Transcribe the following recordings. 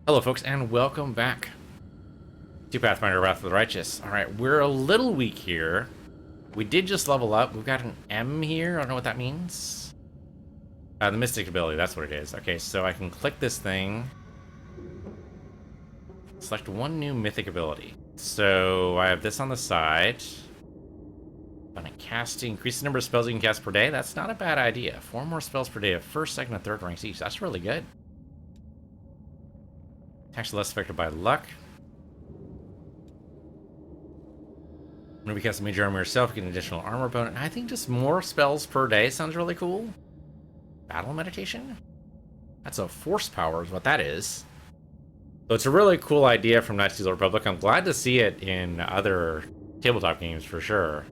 Hello folks, and welcome back to Pathfinder Wrath of the Righteous. Alright, we're a little weak here. We did just level up. We've got an M here. I don't know what that means. The Mystic ability, that's what it is. Okay, so I can click this thing. Select one new Mythic ability. So I have this on the side. On a casting, increase the number of spells you can cast per day. That's not a bad idea. 4 more spells per day of first, second, and third ranks each. That's really good. Attacks less affected by luck. Whenever you cast a major armor yourself, you get an additional armor bonus. I think just more spells per day sounds really cool. Battle meditation? That's a force power is what that is. So it's a really cool idea from Knights of the Republic. I'm glad to see it in other tabletop games for sure.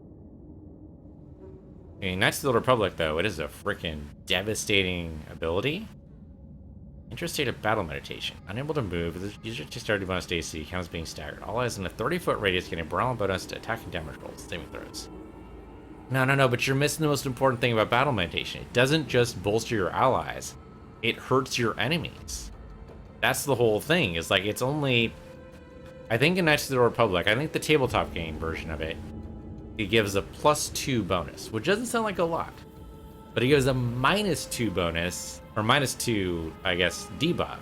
In Knights of the Republic, though, it is a freaking devastating ability. Interstate battle meditation. Unable to move. The user takes starting bonus to AC. Counts being staggered. All eyes in a 30-foot radius get a brawl bonus to attack and damage rolls. Saving throws. No, but you're missing the most important thing about battle meditation. It doesn't just bolster your allies. It hurts your enemies. That's the whole thing. Is like, it's only... I think in Knights of the Republic, I think the tabletop game version of it, it gives a +2 bonus, which doesn't sound like a lot. But it gives a -2 bonus, or -2, I guess, debuff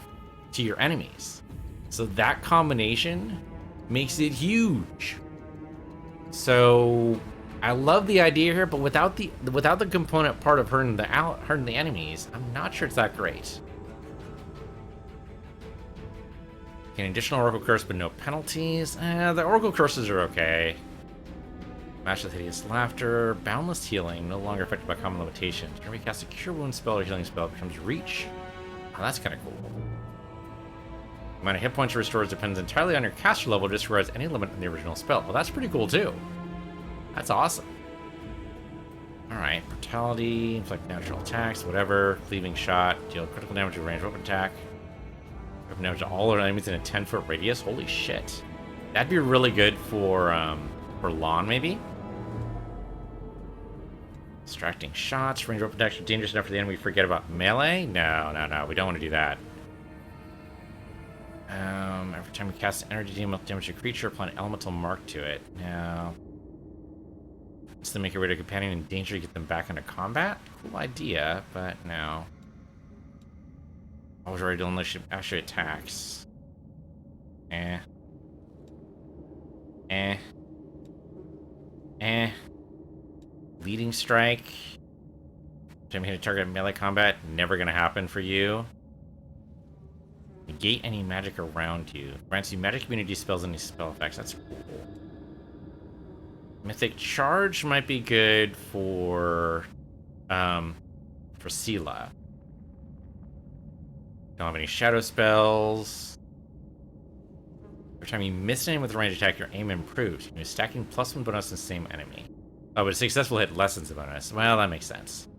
to your enemies. So that combination makes it huge. So I love the idea here, but without the component part of hurting the enemies, I'm not sure it's that great. An additional Oracle Curse, but no penalties. The Oracle Curses are okay. Match with Hideous Laughter. Boundless Healing, no longer affected by common limitations. Whenever you cast a Cure Wound spell or healing spell, it becomes Reach. Oh, that's kind of cool. The amount of hit points it restores depends entirely on your caster level, disregards any limit in the original spell. Well, that's pretty cool, too. That's awesome. Alright, Brutality, inflict natural attacks, whatever. Cleaving Shot, deal critical damage with ranged weapon attack. Weapon damage to all enemies in a 10-foot radius. Holy shit. That'd be really good for lawn, maybe? Distracting shots, range weapon attacks are dangerous enough for the enemy to forget about melee? No, we don't want to do that. Every time you cast an energy demon damage a creature, apply an elemental mark to it. No. It's to make your way to a companion in danger to get them back into combat? Cool idea, but no. I was already doing this actually attacks. Leading Strike. Time you hit a target in melee combat, never gonna happen for you. Negate any magic around you. Grants you magic immunity spells and any spell effects. That's cool. Mythic Charge might be good for Sela. Don't have any shadow spells. Every time you miss an enemy with a range attack, your aim improves. You're stacking +1 bonus on the same enemy. Oh, but a successful hit lessens the bonus. Well, that makes sense.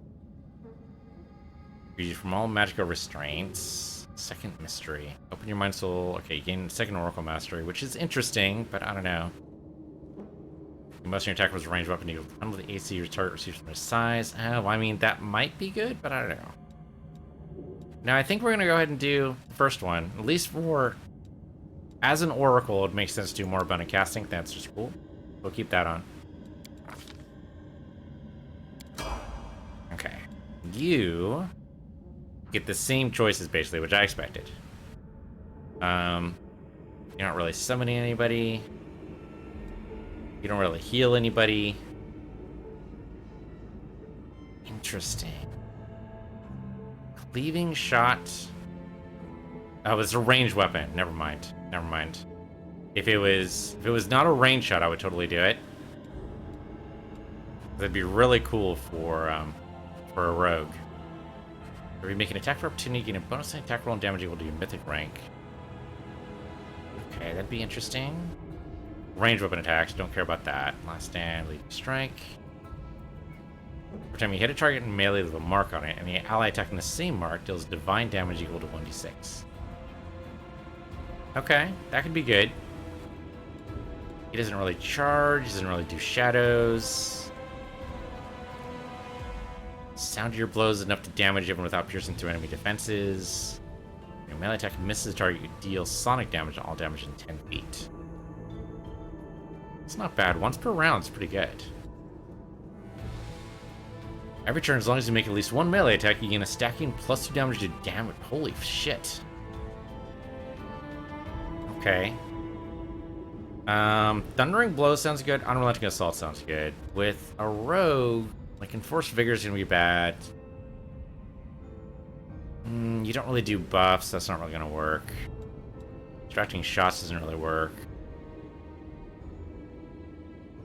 Free from all magical restraints. Second mystery. Open your mind soul. Okay, you gain second Oracle Mastery, which is interesting, but I don't know. Most of your attack was a ranged weapon. You can handle the AC your target receives from their size. Oh, I mean, that might be good, but I don't know. Now, I think we're going to go ahead and do the first one. At least for... As an Oracle, it makes sense to do more abundant casting. That's just cool. We'll keep that on. Okay. You get the same choices, basically, which I expected. You're not really summoning anybody. You don't really heal anybody. Interesting. Cleaving Shot. Oh, it's a ranged weapon. Never mind. If it was not a ranged shot, I would totally do it. That'd be really cool for a rogue. If you make an attack for opportunity, you get a bonus attack roll and damage equal to your mythic rank. Okay, that'd be interesting. Range weapon attacks, don't care about that. Last stand, leading strike. Every time you hit a target in melee with a mark on it, and the ally attacking the same mark deals divine damage equal to 1d6. Okay, that could be good. He doesn't really charge, he doesn't really do shadows. Sound of your blows is enough to damage everyone without piercing through enemy defenses. Your melee attack misses the target, you deal sonic damage and all damage in 10 feet. It's not bad. Once per round is pretty good. Every turn, as long as you make at least one melee attack, you gain a stacking +2 damage to damage. Holy shit. Okay. Thundering Blow sounds good. Unrelenting Assault sounds good. With a rogue, like Enforced Vigor is going to be bad. You don't really do buffs. That's not really going to work. Distracting Shots doesn't really work.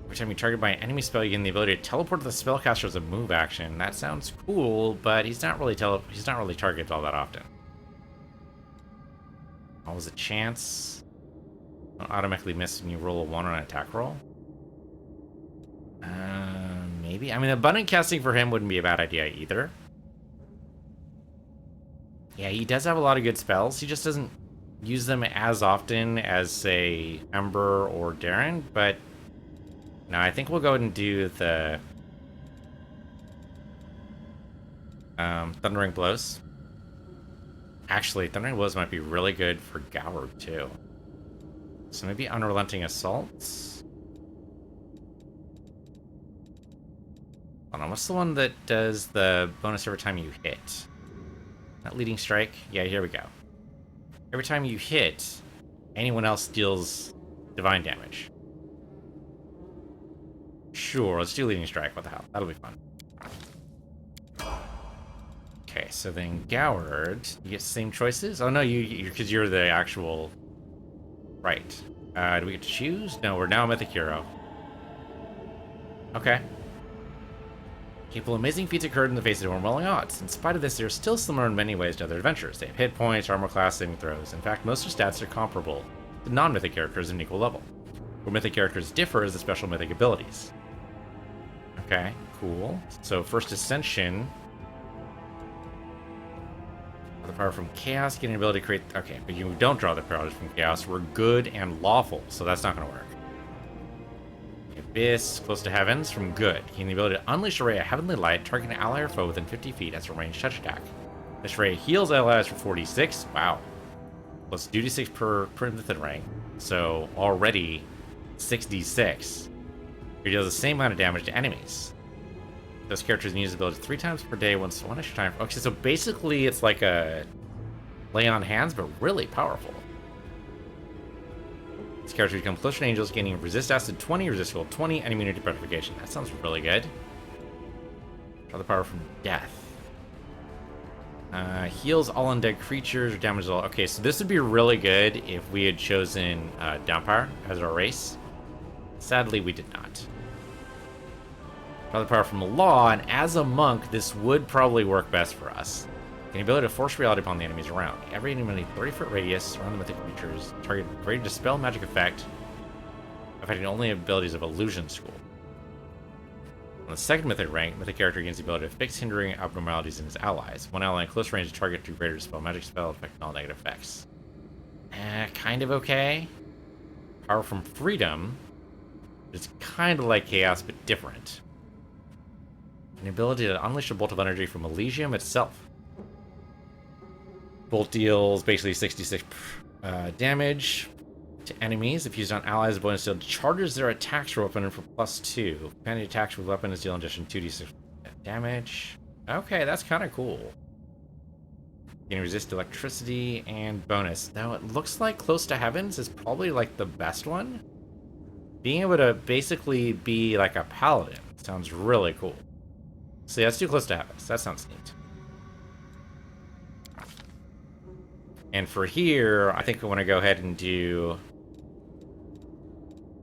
Every time you target by an enemy spell, you gain the ability to teleport to the spellcaster as a move action. That sounds cool, but he's not really targeted all that often. Always a chance. Don't automatically miss when you roll a 1 on an attack roll. Maybe. I mean, abundant casting for him wouldn't be a bad idea either. Yeah, he does have a lot of good spells. He just doesn't use them as often as, say, Ember or Darren, but no, I think we'll go ahead and do the Thundering Blows. Actually, Thundering Blows might be really good for Goward, too. So maybe Unrelenting Assaults? Hold on, what's the one that does the bonus every time you hit? Not Leading Strike? Yeah, here we go. Every time you hit, anyone else deals divine damage. Sure, let's do Leading Strike. What the hell? That'll be fun. Okay, so then Goward, you get the same choices? Oh no, because you're the actual... Right. Do we get to choose? No, we're now a Mythic Hero. Okay. Capable of amazing feats occurred in the face of overwhelming odds. In spite of this, they're still similar in many ways to other adventures. They have hit points, armor class, saving throws. In fact, most of their stats are comparable to non-mythic characters at an equal level. Where mythic characters differ is the special mythic abilities. Okay, cool. So first Ascension. The power from Chaos, getting the ability to create... Okay, but you don't draw the power from Chaos. We're good and lawful, so that's not going to work. Abyss, close to heavens, from good. Getting the ability to unleash a ray of heavenly light, targeting an ally or foe within 50 feet as a ranged touch attack. This ray heals allies for 46. Wow. Plus 2d6 per mythic rank. So already 6d6. It deals the same amount of damage to enemies. Those characters use abilities 3 times per day, once one extra time. Okay, so basically it's like a lay on hands, but really powerful. These characters become closer to angels, gaining resist acid 20, resist cold 20, and immunity to petrification. That sounds really good. Draw the power from death. Heals all undead creatures, or damages all... Okay, so this would be really good if we had chosen Downpower as our race. Sadly, we did not. Draw the power from the law, and as a monk, this would probably work best for us. The ability to force reality upon the enemies around. Every enemy within a 30-foot radius around the mythic creatures. Target ready to dispel magic effect, affecting only abilities of Illusion School. On the second mythic rank, mythic character gains the ability to fix hindering abnormalities in his allies. One ally in close range to target to greater dispel magic spell, affecting all negative effects. Kind of okay. Power from Freedom. It's kind of like Chaos, but different. An ability to unleash a bolt of energy from Elysium itself. Bolt deals basically 66 damage to enemies. If used on allies, the bonus deal charges their attacks for weapon for +2. Penalty attacks with weapon is deal in addition 2d6 damage. Okay, that's kind of cool. You can resist electricity and bonus. Now it looks like Close to Heavens is probably like the best one. Being able to basically be like a paladin sounds really cool. So yeah, let's do Close to Heavens. That sounds neat. And for here, I think I want to go ahead and do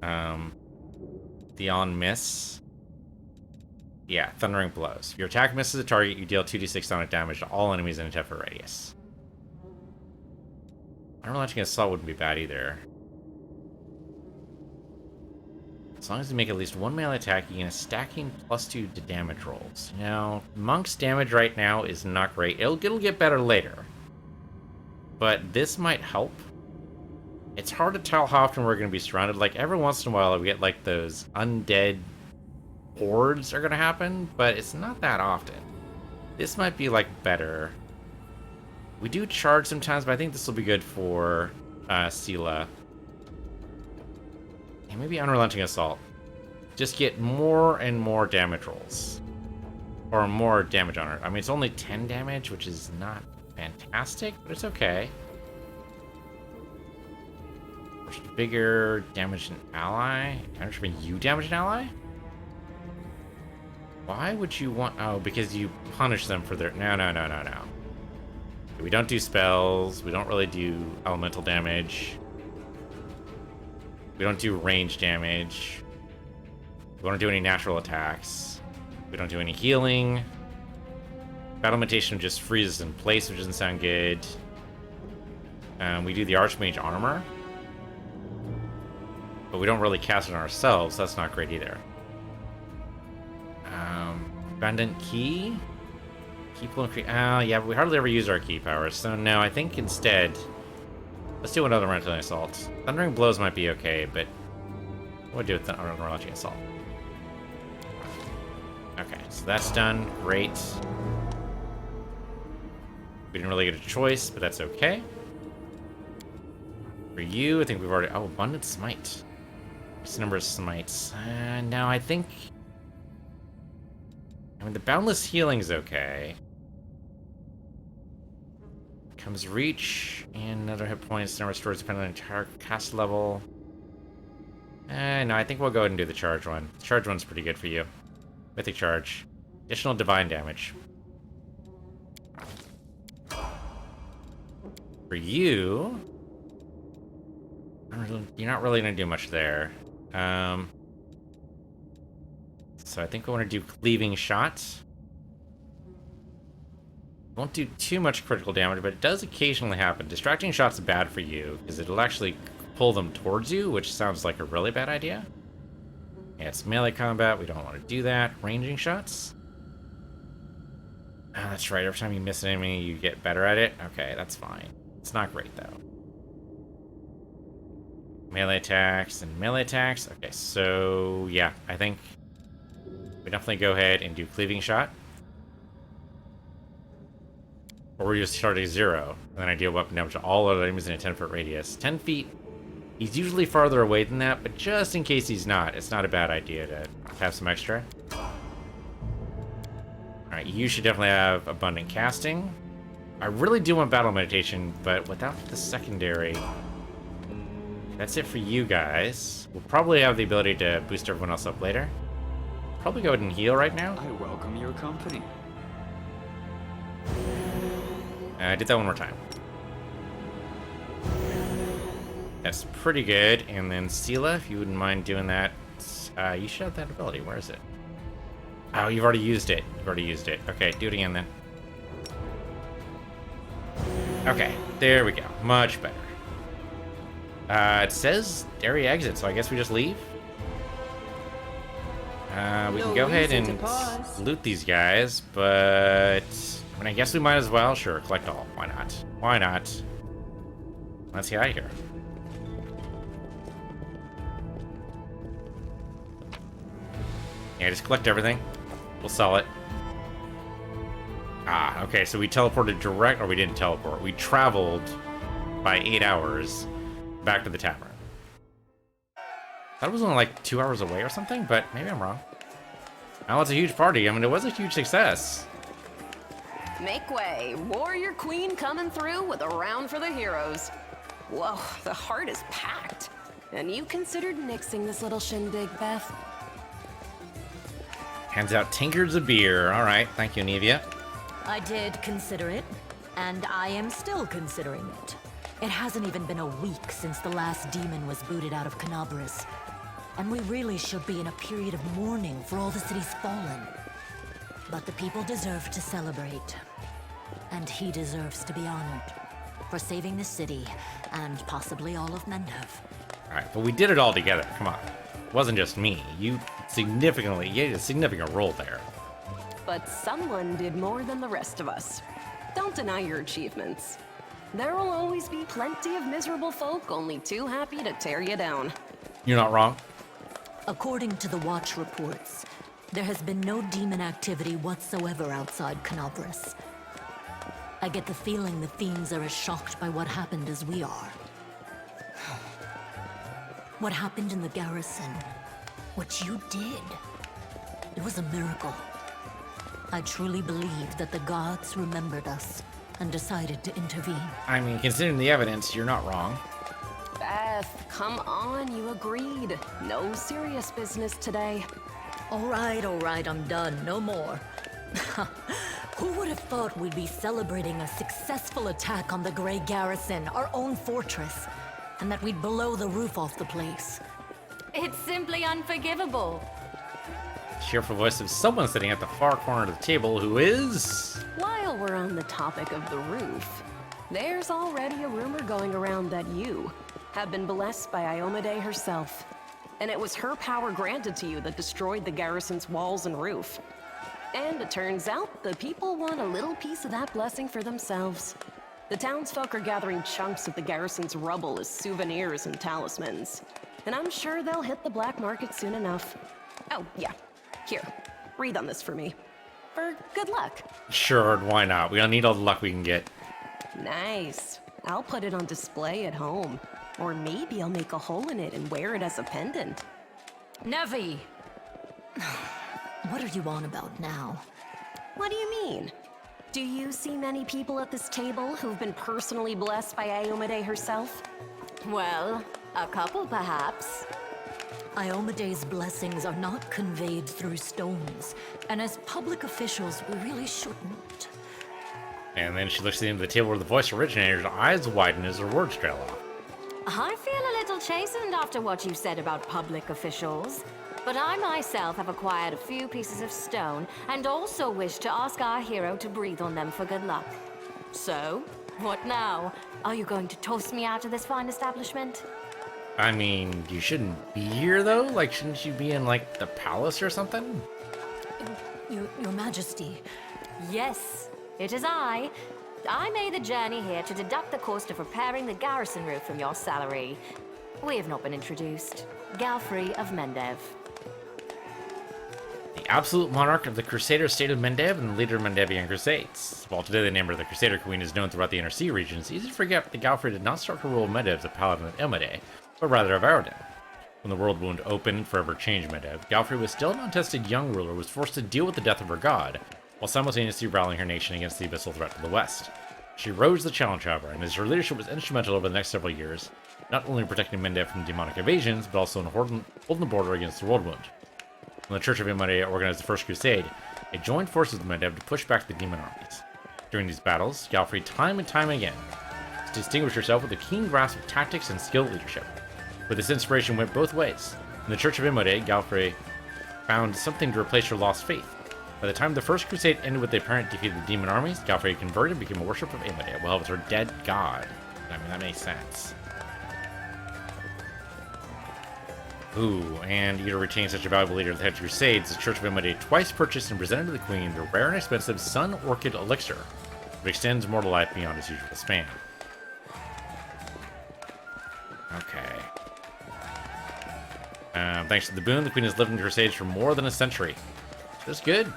the on miss. Yeah, Thundering Blows. If your attack misses a target, you deal 2d6 sonic damage to all enemies in a 10-foot radius. Unrelenting Assault wouldn't be bad either. As long as you make at least one melee attack, you gain a stacking +2 to damage rolls. Now, Monk's damage right now is not great. It'll get better later. But this might help. It's hard to tell how often we're going to be surrounded. Like, every once in a while, we get, like, those undead hordes are going to happen, but it's not that often. This might be, like, better. We do charge sometimes, but I think this will be good for Sela. And maybe Unrelenting Assault. Just get more and more damage rolls. Or more damage on her. I mean, it's only 10 damage, which is not fantastic, but it's okay. Bigger damage an ally. Damage when you damage an ally? Why would you want... Oh, because you punish them for their... No. We don't do spells. We don't really do elemental damage. We don't do range damage. We don't do any natural attacks. We don't do any healing. Battle Imitation just freezes in place, which doesn't sound good. We do the Archmage Armor. But we don't really cast it on ourselves, so that's not great either. Abundant Key? Key pool increase. Oh, yeah, we hardly ever use our key powers, so no, I think instead... Let's do another Unrelenting Assault. Thundering Blows might be okay, but... We'll do it with Unrelenting Assault. Okay, so that's done. Great. We didn't really get a choice, but that's okay. For you, I think we've already... Oh, Abundant Smite. What's the number of smites? No, I think... I mean, the Boundless Healing's okay. Comes Reach, and another hit points, number restores depending on the entire cast level. No, I think we'll go ahead and do the charge one. The charge one's pretty good for you. Mythic Charge. Additional Divine damage. For you... You're not really going to do much there. So I think we want to do Cleaving Shot. Won't do too much critical damage, but it does occasionally happen. Distracting Shot's bad for you, because it'll actually pull them towards you, which sounds like a really bad idea. Yeah, it's melee combat. We don't want to do that. Ranging Shots. Oh, that's right. Every time you miss an enemy, you get better at it. Okay, that's fine. It's not great, though. Melee attacks and melee attacks. Okay, so yeah, I think we definitely go ahead and do Cleaving Shot. Or we just start at 0, and then I deal weapon damage to all other enemies in a 10-foot radius. 10 feet, he's usually farther away than that, but just in case he's not, it's not a bad idea to have some extra. Alright, you should definitely have Abundant Casting. I really do want Battle Meditation, but without the secondary... That's it for you guys. We'll probably have the ability to boost everyone else up later. Probably go ahead and heal right now. I welcome your company. I did that one more time. That's pretty good. And then Sela, if you wouldn't mind doing that, you should have that ability. Where is it? Oh, you've already used it. You've already used it. Okay, do it again then. Okay, there we go. Much better. It says area exit, so I guess we just leave. We can go ahead and loot these guys, but I mean, I guess we might as well. Sure, collect all. Why not? Why not? Let's get out of here. Yeah, just collect everything. We'll sell it. Ah, okay, so we teleported direct, or we didn't teleport. We traveled by 8 hours back to the tavern. That was only like 2 hours away or something, but maybe I'm wrong. Now it's a huge party. I mean, it was a huge success. Make way. Warrior Queen coming through with a round for the heroes. Whoa, the heart is packed. And you considered nixing this little shindig, Beth? Hands out tankards of beer. All right, thank you, Nevia. I did consider it, and I am still considering it. It hasn't even been a week since the last demon was booted out of Canabris. And we really should be in a period of mourning for all the city's fallen. But the people deserve to celebrate. And he deserves to be honored for saving the city and possibly all of Mendov. All right, but we did it all together. Come on. It wasn't just me. You had a significant role there. But someone did more than the rest of us. Don't deny your achievements. There will always be plenty of miserable folk only too happy to tear you down. You're not wrong. According to the Watch reports, there has been no demon activity whatsoever outside Canabris. I get the feeling the fiends are as shocked by what happened as we are. What happened in the garrison, what you did, it was a miracle. I truly believe that the gods remembered us and decided to intervene. I mean, considering the evidence, you're not wrong. Beth, come on, you agreed. No serious business today. All right, I'm done. No more. Who would have thought we'd be celebrating a successful attack on the Grey Garrison, our own fortress, and that we'd blow the roof off the place? It's simply unforgivable. Cheerful voice of someone sitting at the far corner of the table who is... While we're on the topic of the roof, there's already a rumor going around that you have been blessed by Iomedae herself. And it was her power granted to you that destroyed the garrison's walls and roof. And it turns out the people want a little piece of that blessing for themselves. The townsfolk are gathering chunks of the garrison's rubble as souvenirs and talismans. And I'm sure they'll hit the black market soon enough. Oh, yeah. Here, read on this for me. For good luck. Sure, why not? We all need all the luck we can get. Nice. I'll put it on display at home. Or maybe I'll make a hole in it and wear it as a pendant. Nevi! What are you on about now? What do you mean? Do you see many people at this table who've been personally blessed by Iomedae herself? Well, a couple perhaps. Iomedae's blessings are not conveyed through stones, and as public officials, we really shouldn't. And then she looks at the end of the table where the voice originated, her eyes widen as her words trail off. I feel a little chastened after what you've said about public officials. But I myself have acquired a few pieces of stone and also wish to ask our hero to breathe on them for good luck. So, what now? Are you going to toss me out of this fine establishment? I mean, you shouldn't be here though? Like, shouldn't you be in, like, the palace or something? Your Majesty. Yes, it is I. I made the journey here to deduct the cost of repairing the garrison roof from your salary. We have not been introduced. Galfrey of Mendev. The absolute monarch of the Crusader state of Mendev and the leader of Mendevian Crusades. While today the name of the Crusader Queen is known throughout the Inner Sea region, it's easy to forget that Galfrey did not start her rule of Mendev as a paladin of Iomedae, but rather of Arden. When the world wound opened and forever changed Mendev, Galfrey was still an untested young ruler who was forced to deal with the death of her god, while simultaneously rallying her nation against the abyssal threat to the west. She rose to the challenge, however, and as her leadership was instrumental over the next several years, not only protecting Mendev from demonic invasions, but also in holding the border against the world wound. When the Church of Iomedae organized the First Crusade, it joined forces with Mendev to push back the demon armies. During these battles, Galfrey time and time again distinguished herself with a keen grasp of tactics and skilled leadership. But this inspiration went both ways. In the Church of Iomedae, Galfrey found something to replace her lost faith. By the time the First Crusade ended with the apparent defeat of the demon armies, Galfrey converted and became a worshiper of Iomedae, while it was her dead god. I mean, that makes sense. Ooh, and to retain such a valuable leader of the Head of Crusades, the Church of Iomedae twice purchased and presented to the Queen the rare and expensive Sun Orchid Elixir, which extends mortal life beyond its usual span. Okay. Thanks to the boon, the Queen has lived in the Crusades for more than a century. That's good.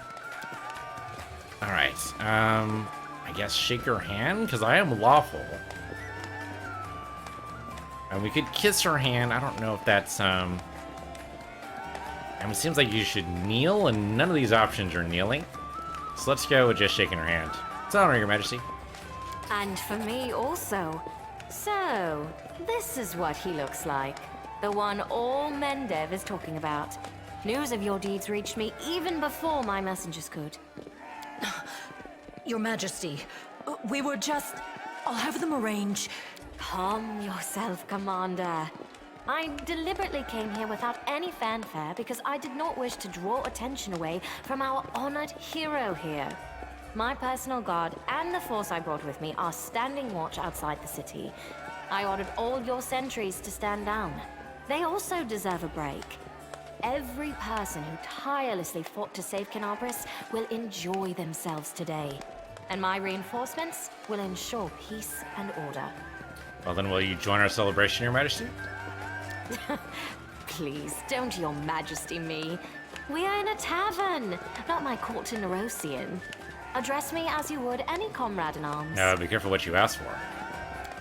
Alright, I guess shake her hand, because I am lawful. And we could kiss her hand. I don't know if that's, I mean, it seems like you should kneel, and none of these options are kneeling. So let's go with just shaking her hand. It's an honor, Your Majesty. And for me also. So, this is what he looks like. The one all Mendev is talking about. News of your deeds reached me even before my messengers could. Your Majesty, we were just... I'll have them arrange... Calm yourself, Commander. I deliberately came here without any fanfare because I did not wish to draw attention away from our honored hero here. My personal guard and the force I brought with me are standing watch outside the city. I ordered all your sentries to stand down. They also deserve a break. Every person who tirelessly fought to save Canabris will enjoy themselves today. And my reinforcements will ensure peace and order. Well then, will you join our celebration, Your Majesty? Please, don't Your Majesty me. We are in a tavern, not my court in Nerosian. Address me as you would any comrade in arms. Be careful what you ask for.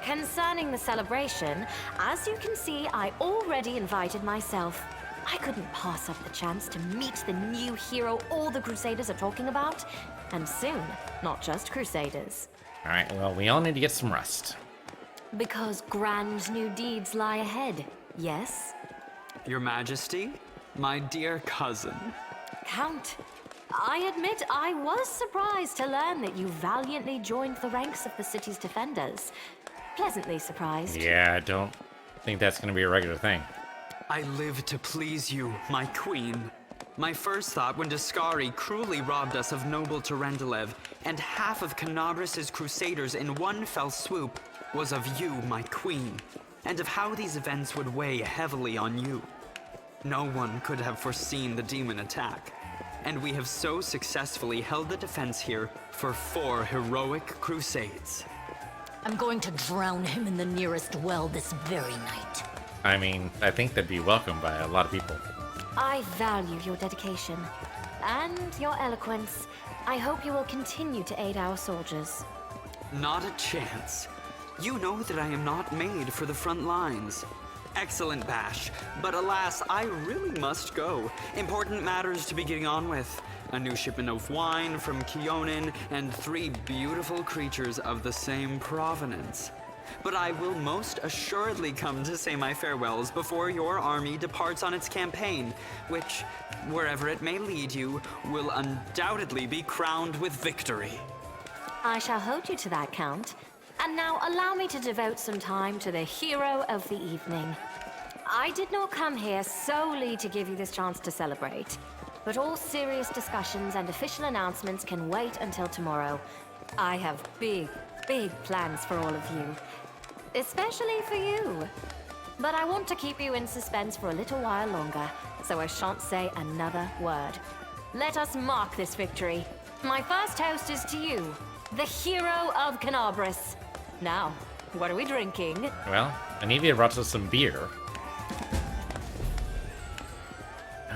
Concerning the celebration, as you can see, I already invited myself. I couldn't pass up the chance to meet the new hero all the Crusaders are talking about. And soon, not just Crusaders. Alright, well, we all need to get some rest. Because grand new deeds lie ahead, yes? Your Majesty, my dear cousin. Count, I admit I was surprised to learn that you valiantly joined the ranks of the city's defenders. Pleasantly surprised. Yeah, I don't think that's going to be a regular thing. I live to please you, my queen. My first thought when Daskari cruelly robbed us of noble Terendelev and half of Canabris' crusaders in one fell swoop was of you, my queen, and of how these events would weigh heavily on you. No one could have foreseen the demon attack, and we have so successfully held the defense here for 4 heroic crusades. I'm going to drown him in the nearest well this very night. I mean, I think that'd be welcomed by a lot of people. I value your dedication and your eloquence. I hope you will continue to aid our soldiers. Not a chance. You know that I am not made for the front lines. Excellent bash, but alas, I really must go. Important matters to be getting on with. A new shipment of wine from Kionin, and 3 beautiful creatures of the same provenance. But I will most assuredly come to say my farewells before your army departs on its campaign, which, wherever it may lead you, will undoubtedly be crowned with victory. I shall hold you to that, Count. And now allow me to devote some time to the hero of the evening. I did not come here solely to give you this chance to celebrate, but all serious discussions and official announcements can wait until tomorrow. I have big plans for all of you, especially for you. But I want to keep you in suspense for a little while longer, so I shan't say another word. Let us mark this victory. My first toast is to you, the hero of Canabris. Now, what are we drinking? Well, Anivia brought us some beer.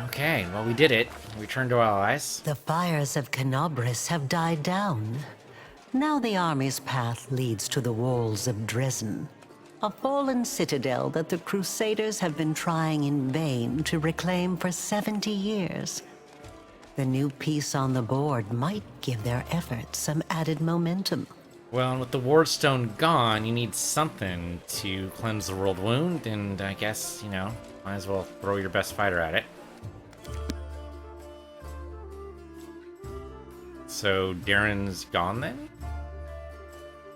Okay, well, we did it. We turned to our allies. The fires of Canabris have died down. Now the army's path leads to the walls of Dresden, a fallen citadel that the Crusaders have been trying in vain to reclaim for 70 years. The new piece on the board might give their efforts some added momentum. Well, and with the wardstone gone, you need something to cleanse the world wound, and I guess, you know, might as well throw your best fighter at it. So Darren's gone then?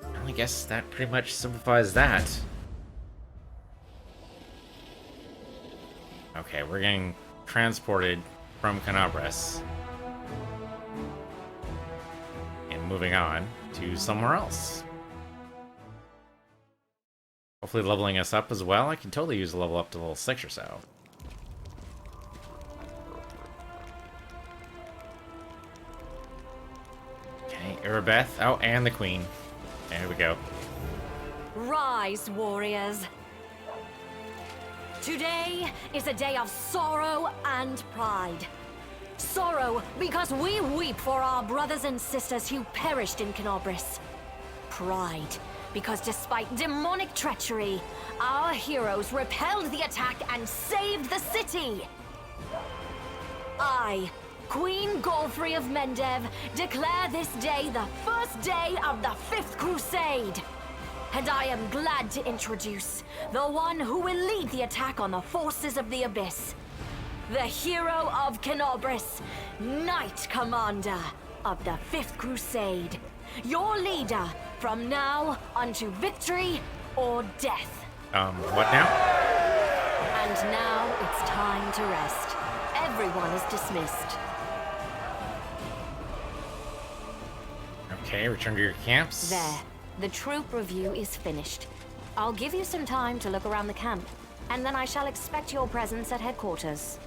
Well, I guess that pretty much simplifies that. Okay, we're getting transported from Canabris. And moving on to somewhere else. Hopefully leveling us up as well. I can totally use a level up to level 6 or so. Okay, Erebeth. Oh, and the Queen. There we go. Rise, warriors. Today is a day of sorrow and pride. Sorrow because we weep for our brothers and sisters who perished in Canabris. Pride because despite demonic treachery, our heroes repelled the attack and saved the city. I, Queen Godfrey of Mendev, declare this day the first day of the 5th Crusade. And I am glad to introduce the one who will lead the attack on the forces of the Abyss. The hero of Canabris, Knight Commander of the 5th Crusade. Your leader from now unto victory or death. What now? And now it's time to rest. Everyone is dismissed. Okay, return to your camps. There. The troop review is finished. I'll give you some time to look around the camp, and then I shall expect your presence at headquarters.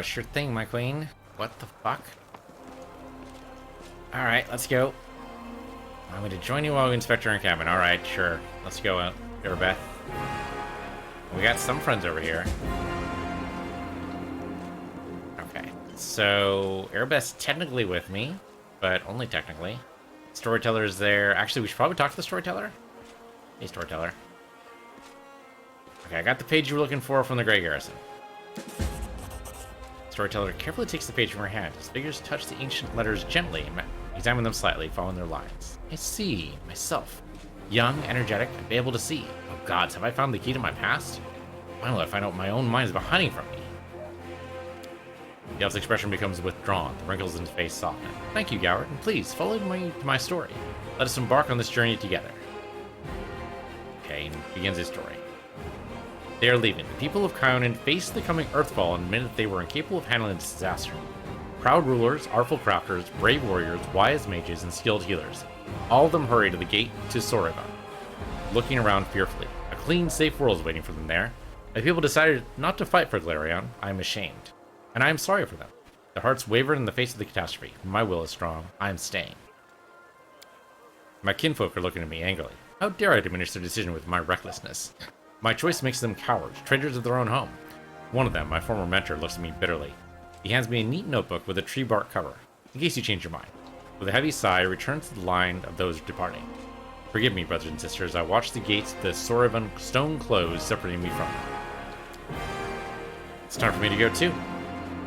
Sure thing, my queen. What the fuck? Alright, let's go. I'm going to join you while we inspect our cabin. Alright, sure. Let's go, Erebeth. We got some friends over here. Okay. So, Erebeth's technically with me, but only technically. Storyteller's there. Actually, we should probably talk to the storyteller. Hey, storyteller. Okay, I got the page you were looking for from the Grey Garrison. Storyteller carefully takes the page from her hand. His fingers touch the ancient letters gently and examine them slightly, following their lines. I see myself. Young, energetic, and able to see. Oh gods, have I found the key to my past? Finally, I find out what my own mind is hiding from me. The elf's expression becomes withdrawn. The wrinkles in his face soften. Thank you, Goward, and please follow me to my story. Let us embark on this journey together. Okay, and begins his story. They are leaving. The people of Kyonin faced the coming Earthfall and admitted that they were incapable of handling this disaster. Proud rulers, artful crafters, brave warriors, wise mages, and skilled healers. All of them hurried to the gate to Soreva, looking around fearfully. A clean, safe world is waiting for them there. The people decided not to fight for Galarion. I am ashamed. And I am sorry for them. Their hearts wavered in the face of the catastrophe. My will is strong. I am staying. My kinfolk are looking at me angrily. How dare I diminish their decision with my recklessness? My choice makes them cowards, traitors of their own home. One of them, my former mentor, looks at me bitterly. He hands me a neat notebook with a tree bark cover, in case you change your mind. With a heavy sigh, I return to the line of those departing. Forgive me, brothers and sisters, I watched the gates of the Sorevan stone close, separating me from them. It's time for me to go too.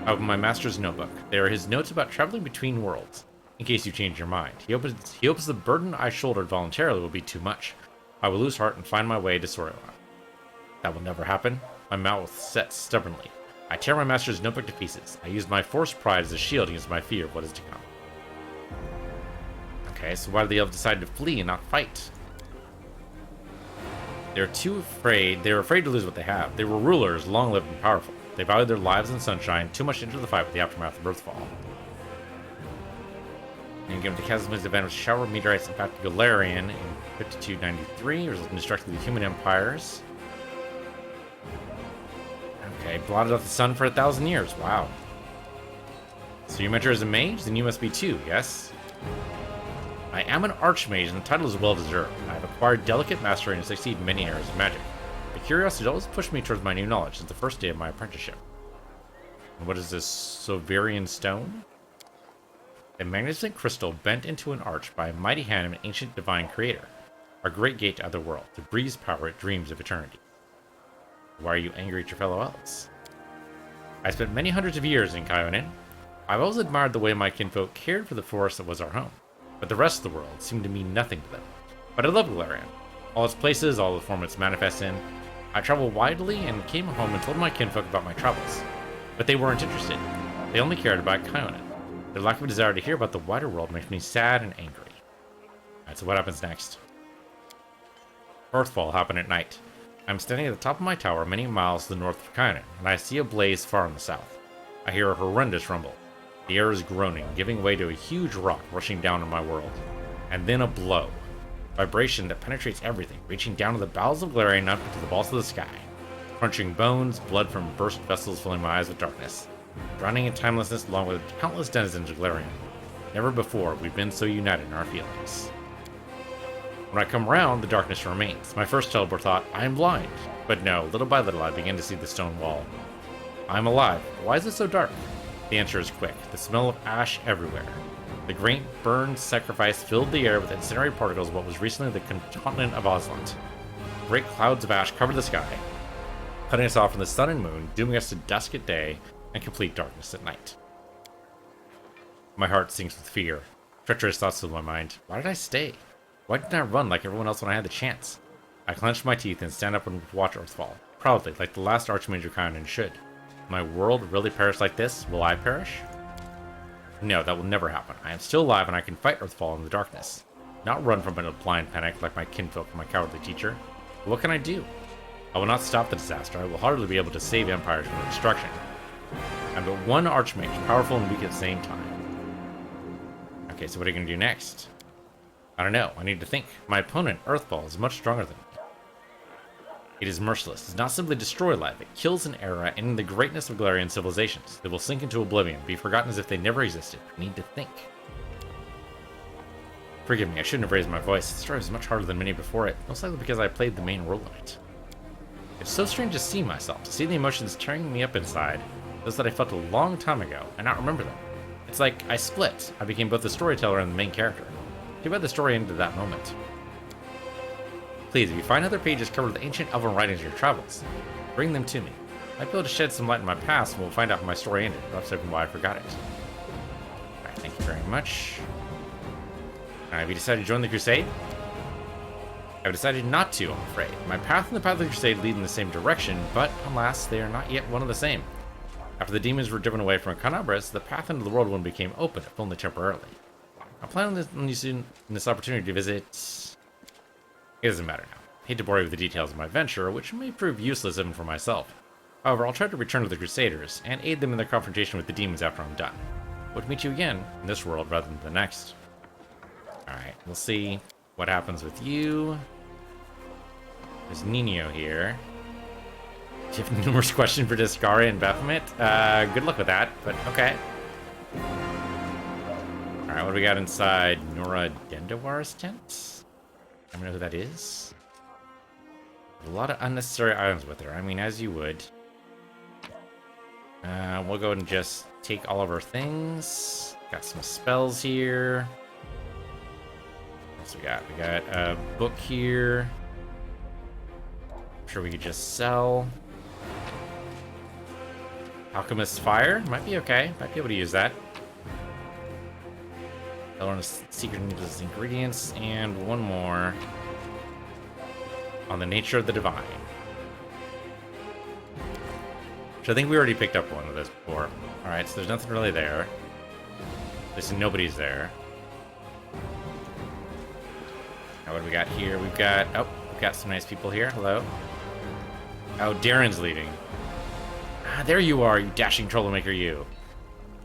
I open my master's notebook. There are his notes about traveling between worlds. In case you change your mind. He hopes the burden I shouldered voluntarily will be too much. I will lose heart and find my way to Soreva. That will never happen. My mouth sets stubbornly. I tear my master's notebook to pieces. I use my forced pride as a shield against my fear of what is to come. Okay, so why did the elves decide to flee and not fight? They were afraid to lose what they have. They were rulers, long-lived and powerful. They valued their lives and sunshine too much to enter the fight with the aftermath of Earthfall. And given the Chasm's event of shower meteorites impacted Galarian in 5293, resulting in destruction of the human empires. Okay, blotted out the sun for 1,000 years. Wow. So you mentor as a mage? Then you must be too, yes? I am an archmage, and the title is well deserved. I have acquired delicate mastery and succeed in many areas of magic. The curiosity always pushed me towards my new knowledge since the first day of my apprenticeship. And what is this Soverian stone? A magnificent crystal bent into an arch by a mighty hand of an ancient divine creator. Our great gate to other world. To breeze power it dreams of eternity. Why are you angry at your fellow elves? I spent many hundreds of years in Kyonin. I've always admired the way my kinfolk cared for the forest that was our home. But the rest of the world seemed to mean nothing to them. But I love Galarian. All its places, all the form it's manifests in. I traveled widely and came home and told my kinfolk about my travels. But they weren't interested. They only cared about Kyonin. Their lack of desire to hear about the wider world makes me sad and angry. Alright, so what happens next? Earthfall happened at night. I'm standing at the top of my tower many miles to the north of Kyonin, and I see a blaze far in the south. I hear a horrendous rumble. The air is groaning, giving way to a huge rock rushing down on my world. And then a blow. Vibration that penetrates everything, reaching down to the bowels of Galarian and up into the vaults of the sky. Crunching bones, blood from burst vessels filling my eyes with darkness. Drowning in timelessness along with countless denizens of Galarian. Never before we've been so united in our feelings. When I come round, the darkness remains. My first teleport thought, I am blind. But no, little by little I begin to see the stone wall. I'm alive. Why is it so dark? The answer is quick. The smell of ash everywhere. The great burned sacrifice filled the air with incendiary particles of what was recently the continent of Oslant. Great clouds of ash covered the sky, cutting us off from the sun and moon, dooming us to dusk at day and complete darkness at night. My heart sinks with fear. Treacherous thoughts fill my mind. Why did I stay? Why didn't I run like everyone else when I had the chance? I clench my teeth and stand up and watch Earthfall, proudly, like the last Archmage of Kyonin should. My world really perish like this? Will I perish? No, that will never happen. I am still alive and I can fight Earthfall in the darkness. Not run from it in a blind panic like my kinfolk and my cowardly teacher. But what can I do? I will not stop the disaster. I will hardly be able to save empires from destruction. I'm but one Archmage, powerful and weak at the same time. Okay, so what are you going to do next? I don't know. I need to think. My opponent, Earthfall, is much stronger than me. It is merciless. It does not simply destroy life. It kills an era and the greatness of Galarian civilizations. They will sink into oblivion, be forgotten as if they never existed. I need to think. Forgive me, I shouldn't have raised my voice. This story was much harder than many before it, most likely because I played the main role in it. It's so strange to see myself, to see the emotions tearing me up inside, those that I felt a long time ago, and not remember them. It's like I split. I became both the storyteller and the main character. Too bad the story ended at that moment. Please, if you find other pages covered with ancient elven writings of your travels, bring them to me. I might be able to shed some light on my past, and we'll find out how my story ended, perhaps even why I forgot it. Alright, thank you very much. Have you decided to join the Crusade? I've decided not to, I'm afraid. My path and the path of the Crusade lead in the same direction, but alas, they are not yet one and the same. After the demons were driven away from Canabras, the path into the worldwound became open, if only temporarily. I plan on using this opportunity to visit... It doesn't matter now. I hate to bore you with the details of my venture, which may prove useless even for myself. However, I'll try to return to the Crusaders, and aid them in their confrontation with the demons after I'm done. Hope to meet you again, in this world rather than the next. Alright, we'll see what happens with you. There's Nino here. Do you have numerous questions for Discari and Baphomet? Good luck with that, but okay. Alright, what do we got inside Nora Dendawar's tent? I don't know who that is. A lot of unnecessary items with her. I mean, as you would. We'll go ahead and just take all of our things. Got some spells here. What else we got? We got a book here. I'm sure we could just sell. Alchemist's Fire? Might be okay. Might be able to use that. I learned secret ingredients, and one more on the nature of the divine. Which I think we already picked up one of those before. Alright, so there's nothing really there. There's nobody's there. Now what do we got here? We've got some nice people here. Hello. Oh, Darren's leaving. Ah, there you are, you dashing troublemaker, you.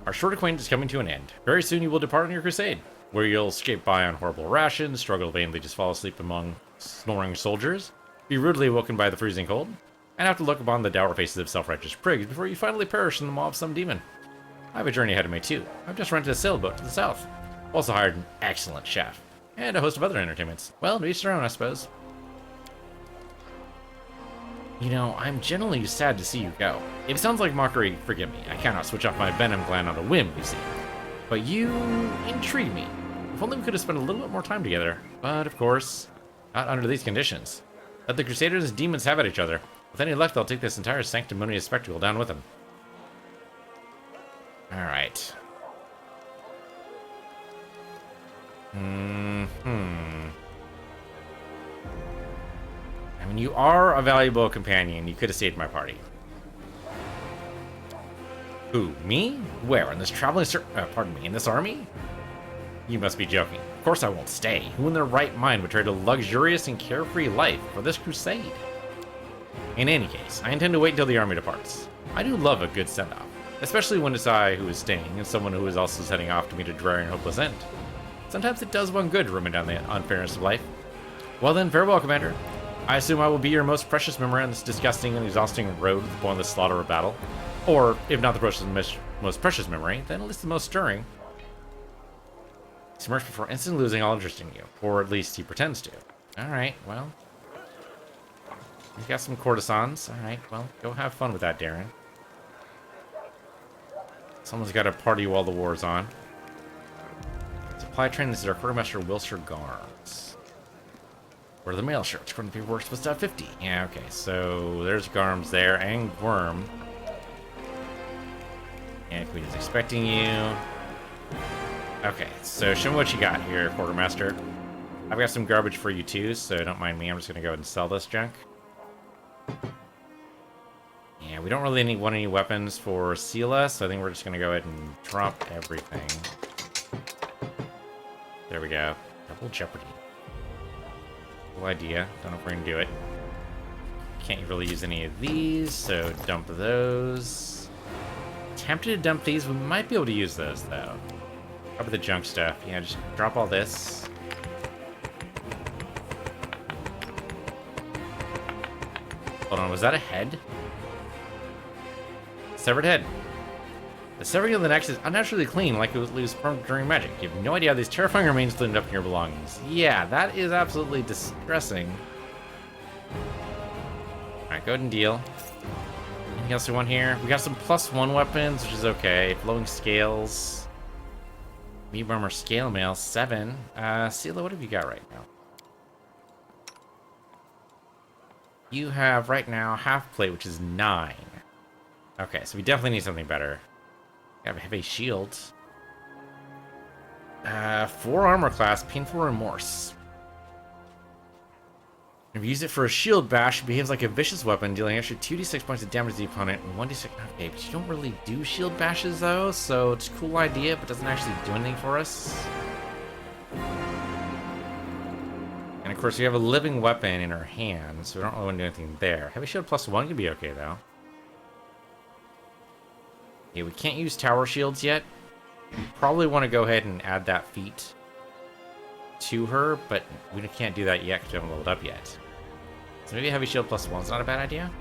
Our short acquaintance is coming to an end. Very soon you will depart on your crusade, where you'll escape by on horrible rations, struggle vainly just fall asleep among snoring soldiers, be rudely awoken by the freezing cold, and have to look upon the dour faces of self-righteous prigs before you finally perish in the maw of some demon. I have a journey ahead of me too. I've just rented a sailboat to the south. Also hired an excellent chef, and a host of other entertainments. Well, to each their own, I suppose. You know, I'm genuinely sad to see you go. If it sounds like mockery, forgive me. I cannot switch off my venom gland on a whim, you see. But you intrigue me. If only we could have spent a little bit more time together. But, of course, not under these conditions. Let the Crusaders and demons have at each other. With any luck, they'll take this entire sanctimonious spectacle down with them. Alright. I mean, you are a valuable companion. You could have saved my party. Who, me? Where? In this traveling pardon me, in this army? You must be joking. Of course I won't stay. Who in their right mind would trade a luxurious and carefree life for this crusade? In any case, I intend to wait until the army departs. I do love a good send-off, especially when it's I who is staying and someone who is also heading off to meet a dreary and hopeless end. Sometimes it does one good to ruminate on the unfairness of life. Well then, farewell, Commander. I assume I will be your most precious memory on this disgusting and exhausting road to the point of the slaughter of battle. Or, if not the most precious memory, then at least the most stirring. He's immersed before instantly losing all interest in you. Or at least he pretends to. Alright, well. We've got some courtesans. Alright, well, go have fun with that, Darren. Someone's got to party while the war's on. Supply train, this is our quartermaster, Wilshire Garms. Where are the mail shirts? According to paperwork, supposed to have 50. Yeah, okay, so there's Garms there, and Worm. And Queen is expecting you. Okay, so show me what you got here, Quartermaster. I've got some garbage for you too, so don't mind me. I'm just going to go ahead and sell this junk. Yeah, we don't really want any weapons for Sela, so I think we're just going to go ahead and drop everything. There we go. Double Jeopardy. Cool idea. Don't know if we're going to do it. Can't really use any of these, so dump those. Tempted to dump these. We might be able to use those, though. How about the junk stuff? Yeah, just drop all this. Hold on, was that a head? Severed head. The severing of the neck is unnaturally clean, like it was loose during magic. You have no idea how these terrifying remains cleaned up in your belongings. Yeah, that is absolutely distressing. Alright, go ahead and deal. Anything else we want here? We got some +1 weapons, which is okay. Flowing scales. Meat armor scale mail 7. Sela, what have you got right now? You have right now half plate, which is 9. Okay, so we definitely need something better. We have a heavy shield. 4 armor class, painful remorse. If you use it for a shield bash, it behaves like a vicious weapon, dealing extra 2d6 points of damage to the opponent and 1d6. Okay, but you don't really do shield bashes though, so it's a cool idea, but doesn't actually do anything for us. And of course, we have a living weapon in our hand, so we don't really want to do anything there. Heavy shield +1 could be okay though. Yeah, we can't use tower shields yet. We probably want to go ahead and add that feat to her, but we can't do that yet because we haven't leveled up yet. So maybe a heavy shield +1's not a bad idea.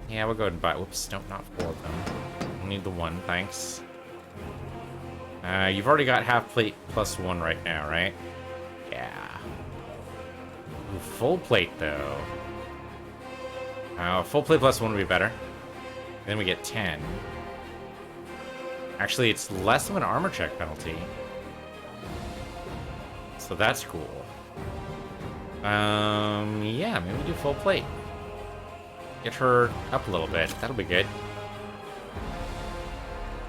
Yeah, we'll go ahead and buy. Whoops, nope, not 4 of them. We'll need the 1, thanks. You've already got half plate +1 right now, right? Yeah. Ooh, full plate though. Full plate +1 would be better. Then we get 10. Actually, it's less of an armor check penalty. So that's cool. Yeah, maybe do full plate. Get her up a little bit. That'll be good.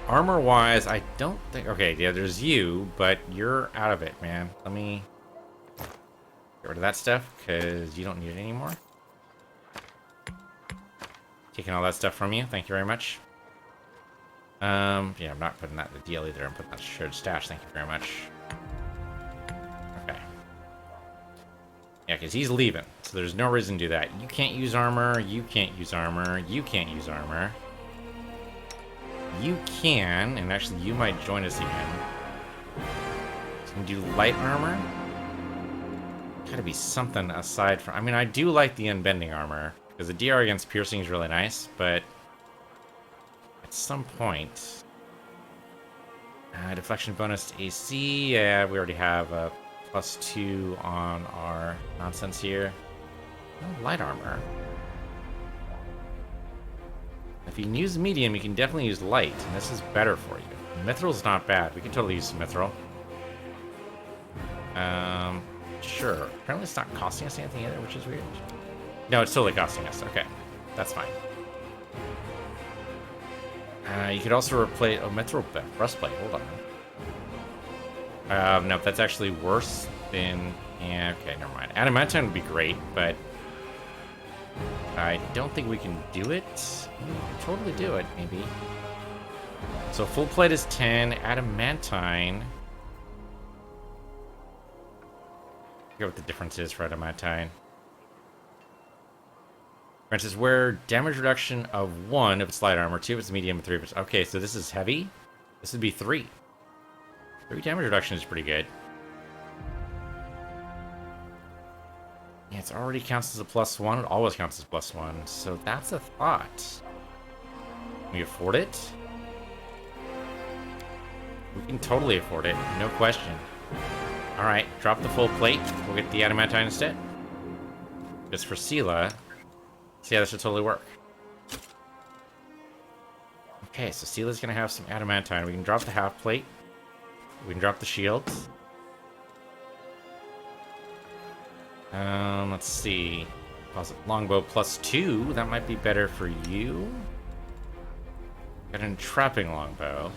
Armor-wise, I don't think... Okay, yeah, there's you, but you're out of it, man. Let me get rid of that stuff, because you don't need it anymore. Taking all that stuff from you. Thank you very much. Yeah, I'm not putting that in the deal either. I'm putting that shared stash. Thank you very much. Okay. Yeah, because he's leaving, so there's no reason to do that. You can't use armor. You can't use armor. You can't use armor. You can, and actually you might join us again. So you can do light armor. Gotta be something aside from... I mean, I do like the unbending armor, because the DR against piercing is really nice, but at some point... deflection bonus to AC. Yeah, we already have a +2 on our nonsense here. No light armor. If you can use medium, you can definitely use light, and this is better for you. Mithril's not bad. We can totally use some mithril. Sure. Apparently it's not costing us anything either, which is weird. No, it's totally costing us. Okay. That's fine. You could also replace... Oh, mithril breastplate. Hold on. No, that's actually worse than... Yeah, okay, never mind. Adamantine would be great, but... I don't think we can do it. We can totally do it, maybe. So full plate is 10. Adamantine... I forget what the difference is for adamantine. For instance, where damage reduction of 1 if it's light armor, 2 if it's medium, and 3 if it's... Okay, so this is heavy. This would be 3. 3 damage reduction is pretty good. Yeah, it already counts as a +1. It always counts as +1. So that's a thought. Can we afford it? We can totally afford it. No question. Alright, drop the full plate. We'll get the adamantine instead. Just for Sela. So yeah, this should totally work. Okay, so Sela's gonna have some adamantine. We can drop the half plate. We can drop the shields. Let's see. Longbow +2. That might be better for you. Got an entrapping longbow.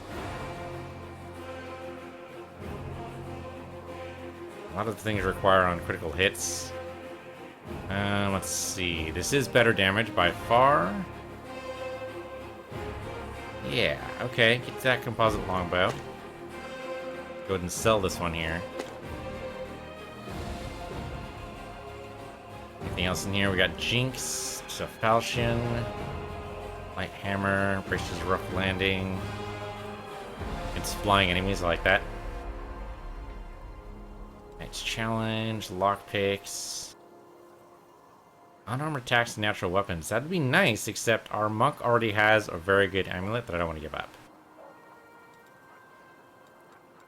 A lot of the things require on critical hits. Let's see. This is better damage by far. Yeah, okay. Get that composite longbow. Go ahead and sell this one here. Anything else in here? We got Jinx, so Falchion, Light Hammer, braces rough landing. It's flying enemies, I like that. Knight's Challenge, lockpicks. Unarmed attacks and natural weapons. That'd be nice, except our monk already has a very good amulet that I don't want to give up.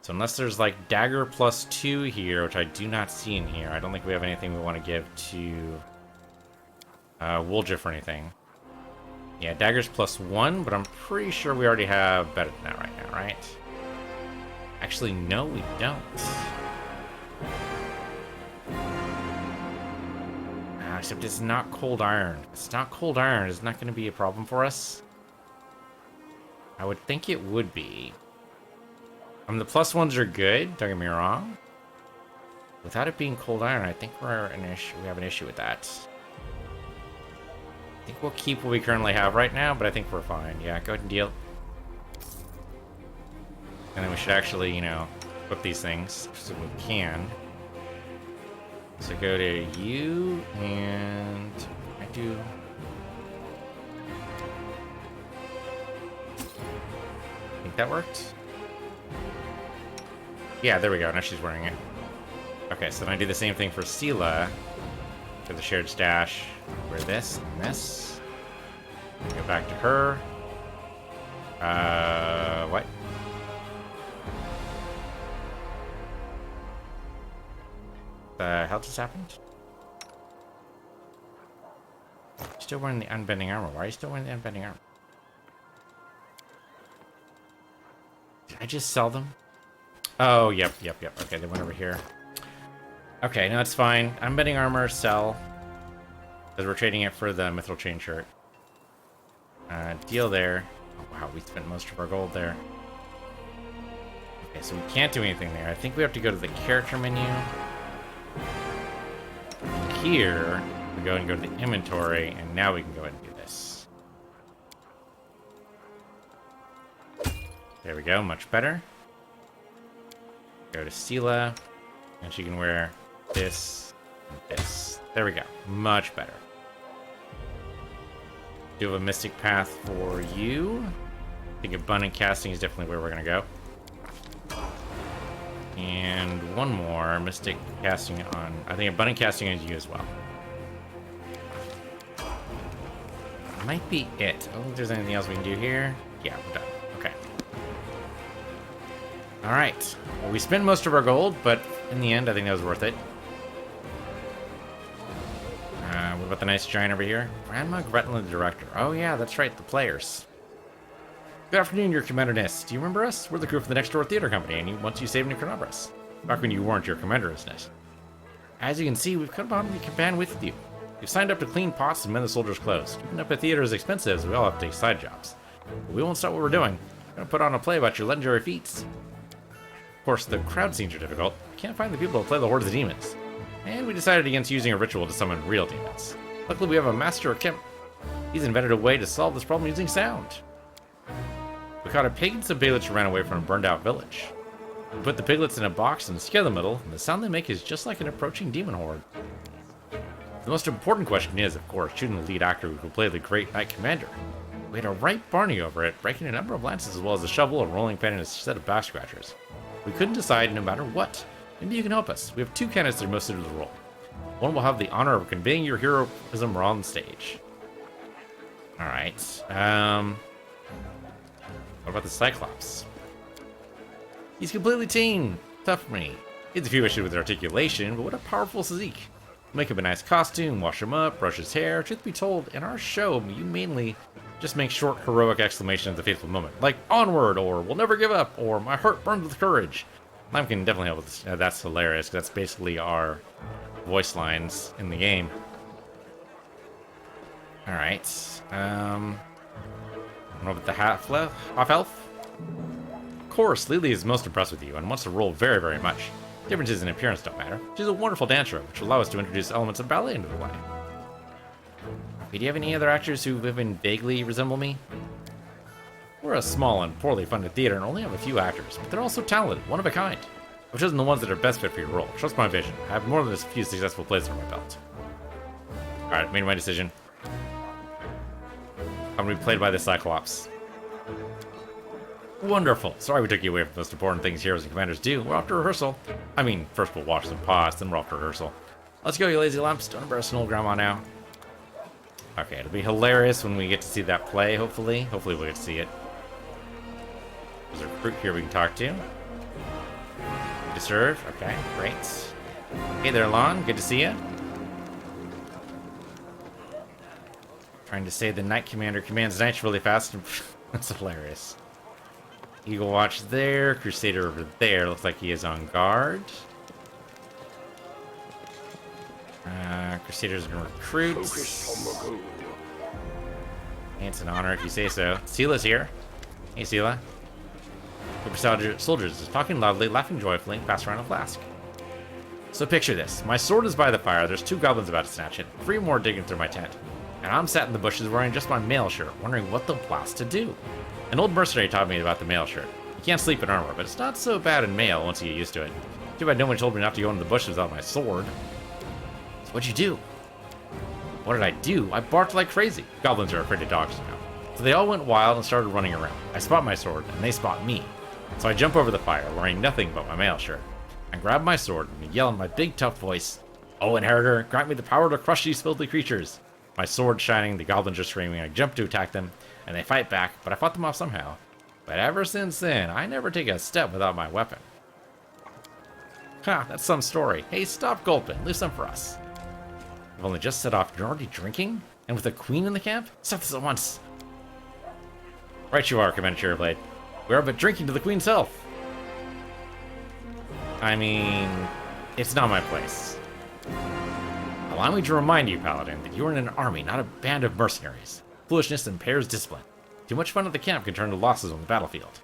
So unless there's like dagger +2 here, which I do not see in here, I don't think we have anything we want to give to Woljif or anything. Yeah, daggers +1, but I'm pretty sure we already have better than that right now, right? Actually, no, we don't. Except it's not cold iron. If it's not cold iron, it's not going to be a problem for us. I would think it would be. The +1s are good, don't get me wrong. Without it being cold iron, I think we have an issue with that. I think we'll keep what we currently have right now, but I think we're fine. Yeah, go ahead and deal. And then we should actually, you know, equip these things so we can. So go to you, and I do. I think that worked. Yeah, there we go. Now she's wearing it. Okay, so then I do the same thing for Sela. For the shared stash. Wear this and this. Go back to her. What? The hell just happened? Still wearing the unbending armor. Why are you still wearing the unbending armor? Did I just sell them? Oh, yep. Okay, they went over here. Okay, no, it's fine. Unbending armor, sell. Because we're trading it for the mithril chain shirt. Deal there. Oh, wow, we spent most of our gold there. Okay, so we can't do anything there. I think we have to go to the character menu. Here, we go and go to the inventory, and now we can go ahead and do this. There we go, much better. Go to Sela, and she can wear this and this. There we go, much better. Do have a mystic path for you. I think abundant casting is definitely where we're gonna go. And one more mystic casting on. I think abundant casting on you as well. Might be it. I don't think there's anything else we can do here. Yeah, we're done. Okay. All right. Well, we spent most of our gold, but in the end, I think that was worth it. What about the nice giant over here? Grandma Gretlin, the director. Oh yeah, that's right. The players. Good afternoon, your commander-ness. Do you remember us? We're the crew from the next door theater company, and once you saved New Canobras. Back when you weren't your commander-ness. As you can see, we've come on the band with you. We've signed up to clean pots and mend the soldiers' clothes. Keeping up a theater is expensive, so we all have to take side jobs. But we won't stop what we're doing. We're gonna put on a play about your legendary feats. Of course, the crowd scenes are difficult. We can't find the people to play the Horde of the Demons. And we decided against using a ritual to summon real demons. Luckily, we have a master Kemp. He's invented a way to solve this problem using sound. We caught a pig and some piglets who ran away from a burned-out village. We put the piglets in a box and scare the middle, and the sound they make is just like an approaching demon horde. The most important question is, of course, choosing the lead actor who will play the Great Knight Commander. We had a right Barney over it, breaking a number of lances as well as a shovel, a rolling pin, and a set of back scratchers. We couldn't decide no matter what. Maybe you can help us. We have two candidates that are most suited to the role. One will have the honor of conveying your heroism on stage. Alright. What about the Cyclops? He's completely tame. Tough for me. He has a few issues with articulation, but what a powerful physique. Make him a nice costume, wash him up, brush his hair. Truth be told, in our show, you mainly just make short, heroic exclamations at the fateful moment. Like, onward, or we'll never give up, or my heart burns with courage. Lime can definitely help with this. That's hilarious, because that's basically our voice lines in the game. Alright. What about the half-elf? Of course, Lily is most impressed with you and wants to roll very, very much. Differences in appearance don't matter. She's a wonderful dancer, which will allow us to introduce elements of ballet into the play. Okay, do you have any other actors who even vaguely resemble me? We're a small and poorly funded theater and only have a few actors, but they're also talented, one of a kind. I've chosen the ones that are best fit for your role. Trust my vision. I have more than a few successful plays under my belt. Alright, made my decision. I'm gonna be played by the Cyclops. Wonderful. Sorry we took you away from the most important things heroes and commanders do. We're off to rehearsal. I mean, first we'll wash some pots, then we're off to rehearsal. Let's go, you lazy lumps. Don't embarrass an old grandma now. Okay, it'll be hilarious when we get to see that play, hopefully. Hopefully we'll get to see it. There's a recruit here we can talk to. To serve. Okay, great. Hey there, Lon. Good to see you. Trying to say the Knight Commander commands knights really fast. That's hilarious. Eagle Watch there. Crusader over there. Looks like he is on guard. Crusader's gonna recruit. It's an honor if you say so. Sila's here. Hey, Sila. Super soldiers is talking loudly, laughing joyfully, pass around a flask. So picture this. My sword is by the fire. There's 2 goblins about to snatch it. 3 more digging through my tent. And I'm sat in the bushes wearing just my mail shirt, wondering what the blast to do. An old mercenary taught me about the mail shirt. You can't sleep in armor, but it's not so bad in mail once you get used to it. Too bad no one told me not to go into the bushes without my sword. So what'd you do? What did I do? I barked like crazy. Goblins are afraid of dogs now. So they all went wild and started running around. I spot my sword, and they spot me. So I jump over the fire, wearing nothing but my mail shirt. I grab my sword and yell in my big tough voice, "Oh, Inheritor, grant me the power to crush these filthy creatures." My sword shining, the goblins are screaming. I jump to attack them, and they fight back, but I fought them off somehow. But ever since then, I never take a step without my weapon. Ha, that's some story. Hey, stop gulping. Leave some for us. I've only just set off. You're already drinking? And with a queen in the camp? Stop this at once. Right you are, Commander Cherryblade. We are but drinking to the queen's health. I mean, it's not my place. Allow me to remind you, Paladin, that you are in an army, not a band of mercenaries. Foolishness impairs discipline. Too much fun at the camp can turn to losses on the battlefield.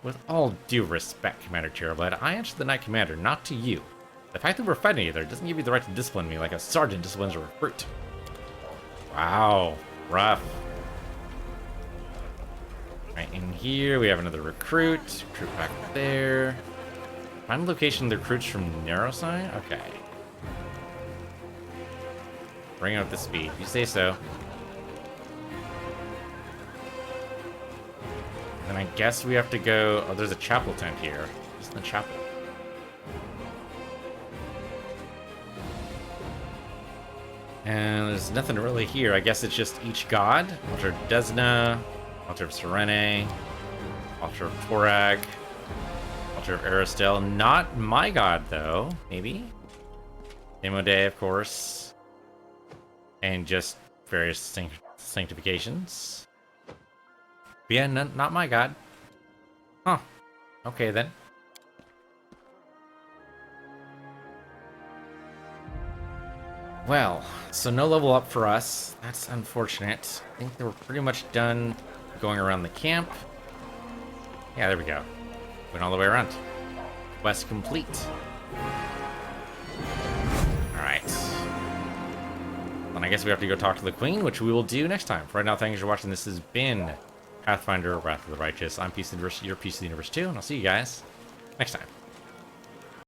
With all due respect, Commander Cherryblade, I answer the Knight Commander, not to you. The fact that we're fighting each other doesn't give you the right to discipline me like a sergeant disciplines a recruit. Wow, rough. Right in here, we have another recruit. Recruit back there. Find the location of the recruits from Narrowsign? Okay. Bring out the speed. You say so. Then I guess we have to go... Oh, there's a chapel tent here. What's in the chapel? And there's nothing really here. I guess it's just each god. Altar of Desna, Altar of Serene, Altar of Torag, Altar of Aristel. Not my god, though. Maybe? Demode, of course. And just various sanctifications. But yeah, not my god. Huh. Okay, then. Well, so no level up for us. That's unfortunate. I think they were pretty much done going around the camp. Yeah, there we go. Went all the way around. Quest complete. Alright. Then I guess we have to go talk to the Queen, which we will do next time. For right now, thanks for watching. This has been Pathfinder, Wrath of the Righteous. I'm Peace of the Universe, you're Peace of the Universe too, and I'll see you guys next time.